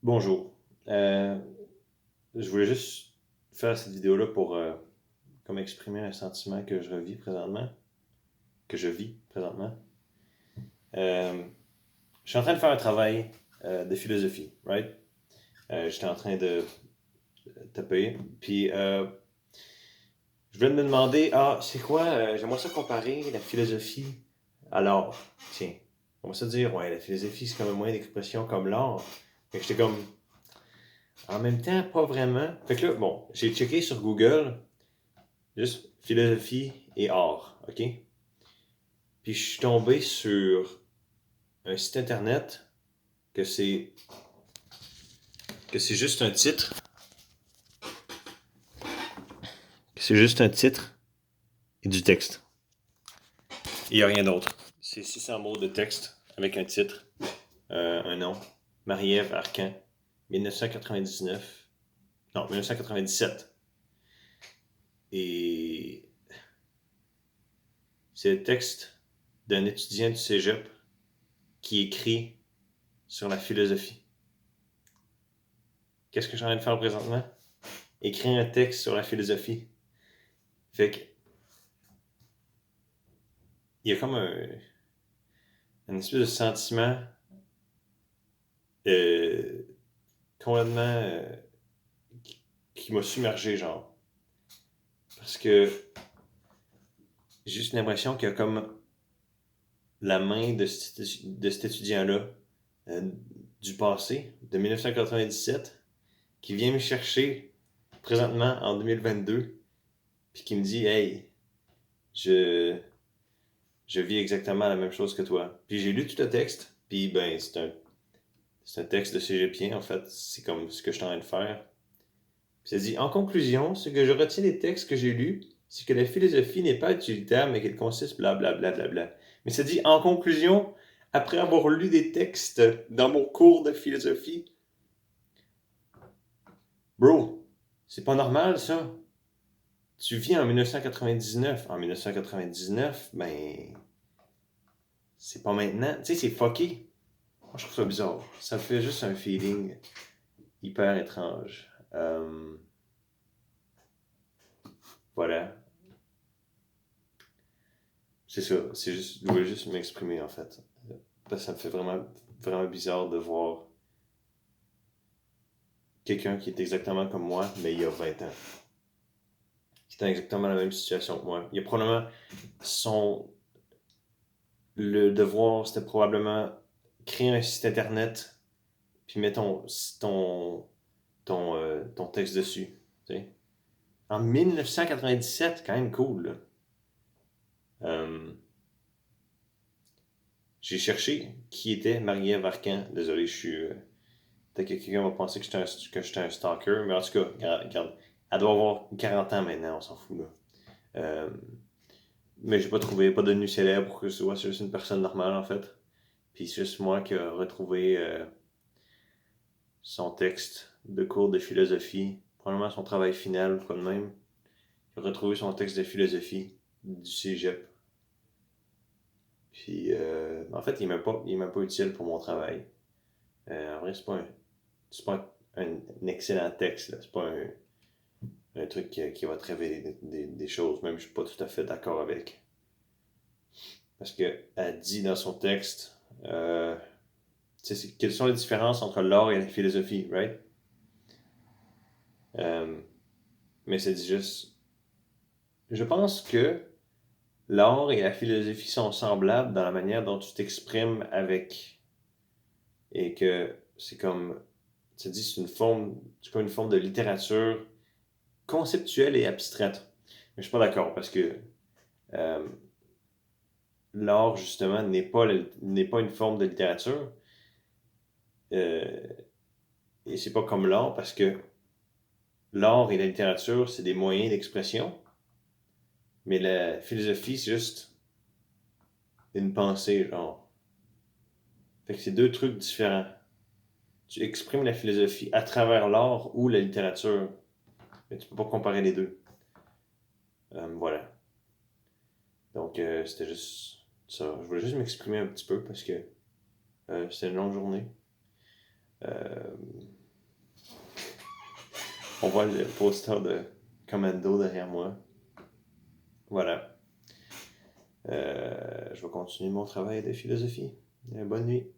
Bonjour. Euh, je voulais juste faire cette vidéo-là pour comme exprimer un sentiment que je revis présentement, que je vis présentement. Euh, je suis en train de faire un travail de philosophie, right? J'étais en train de taper. Puis je voulais me demander, c'est quoi, j'aimerais ça comparer la philosophie à l'art. Tiens, on va se dire, ouais, la philosophie c'est comme un moyen d'expression comme l'art. Fait que j'étais comme, en même temps, pas vraiment. Fait que là, bon, j'ai checké sur Google. Juste philosophie et art, ok? Puis je suis tombé sur un site internet que c'est que c'est juste un titre, que c'est juste un titre et du texte. Il n'y a rien d'autre. C'est 600 mots de texte avec un titre, un nom. Marie-Ève Arcan, 1999. Non, 1997. Et c'est le texte d'un étudiant du cégep qui écrit sur la philosophie. Qu'est-ce que je suis en train de faire présentement? Écrire un texte sur la philosophie. Fait que, il y a comme un espèce de sentiment euh, complètement qui m'a submergé, genre. Parce que j'ai juste l'impression qu'il y a comme la main de cet étudiant-là euh, du passé, de 1997, qui vient me chercher présentement en 2022, puis qui me dit, hey, je, je vis exactement la même chose que toi. Puis j'ai lu tout le texte, puis ben, c'est un texte de cégepien, en fait. C'est comme ce que je suis en train de faire. Puis ça dit, en conclusion, ce que je retiens des textes que j'ai lus, c'est que la philosophie n'est pas utilitaire, mais qu'elle consiste blablabla. Bla, bla, bla, bla. Mais ça dit, en conclusion, après avoir lu des textes dans mon cours de philosophie, bro, c'est pas normal ça. Tu vis en 1999. En 1999, ben, c'est pas maintenant. Tu sais, c'est fucké. Moi, je trouve ça bizarre. Ça me fait juste un feeling hyper étrange. Voilà. C'est ça. C'est juste, je voulais juste m'exprimer en fait. Parce que ça me fait vraiment, vraiment bizarre de voir quelqu'un qui est exactement comme moi, mais il y a 20 ans. Qui est dans exactement la même situation que moi. Il y a probablement son. Le devoir, c'était probablement créer un site internet, puis mettre ton texte dessus. Tu sais. En 1997, quand même cool. Là. Euh, j'ai cherché qui était Marie-Ève Arcan. Désolé, je suis. Peut-être que quelqu'un va penser que j'étais un stalker, mais en tout cas, regarde, elle doit avoir 40 ans maintenant, on s'en fout là. Euh, mais j'ai pas trouvé, pas devenu célèbre pour que ce soit, c'est juste une personne normale en fait. Puis c'est juste moi qui ai retrouvé son texte de cours de philosophie, probablement son travail final ou quoi de même. J'ai retrouvé son texte de philosophie du cégep. Puis en fait, il est même pas utile pour mon travail. En vrai, c'est pas un excellent texte, là. C'est pas un truc qui va te révéler des choses, même je suis pas tout à fait d'accord avec. Parce qu'elle dit dans son texte, quelles sont les différences entre l'art et la philosophie, right? Euh, mais c'est dit juste, je pense que l'art et la philosophie sont semblables dans la manière dont tu t'exprimes avec, et que c'est comme, tu dis, c'est comme une forme de littérature conceptuelle et abstraite. Mais je suis pas d'accord parce que euh, l'art, justement, n'est pas une forme de littérature. Euh, et c'est pas comme l'art parce que l'art et la littérature, c'est des moyens d'expression, mais la philosophie, c'est juste une pensée, genre. Fait que c'est deux trucs différents. Tu exprimes la philosophie à travers l'art ou la littérature, mais tu peux pas comparer les deux. Voilà. Donc, c'était juste ça. Je voulais juste m'exprimer un petit peu parce que c'était une longue journée. Euh, On voit le poster de Commando derrière moi. Voilà. Je vais continuer mon travail de philosophie. Bonne nuit.